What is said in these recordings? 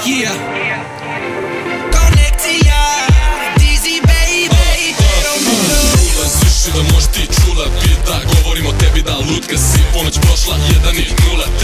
Yeah. Konekcija, Dizzy baby. Ulaziš i da možeš ti čula bit, da govorim o tebi da lutka si. Ponoć prošla 1 i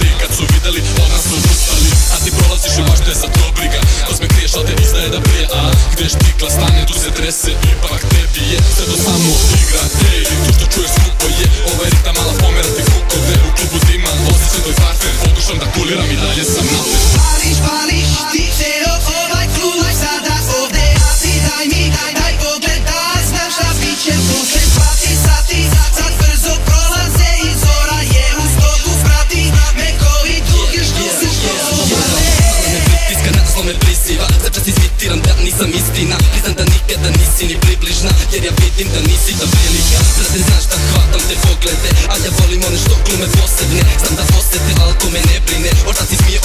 0-3, kad su videli od nas su ustali. A ti prolaziš i baš te za to briga. Osme kriješ al te izdaje da prije, a gdje štikla stane tu se trese. Ipak tebi je sve to samo igra. Ej, to što čuješ skupo je ovaj ritam, mala pomera ti fukove. U klubu dima, osjećam tvoj parfem, pokušam da kuliram i dalje sam napred. Pališ, pališ, ti ceo ovaj klub sada ovde. A ti daj pogled da znam šta biće posle. Svati sati, sad brzo prolaze i zora je u stoku prati. Mekovi dugi što su povale. Me pritiska, nadoslo me priziva. Začas izvitiram da nisam istina. Priznam da nikada nisi ni približna, jer ja vidim da nisi ta velika. Brate, znaš da hvatam te poglede, a ja volim one što glume posebne. Znam da osete, al to me ne brine. Očas si smije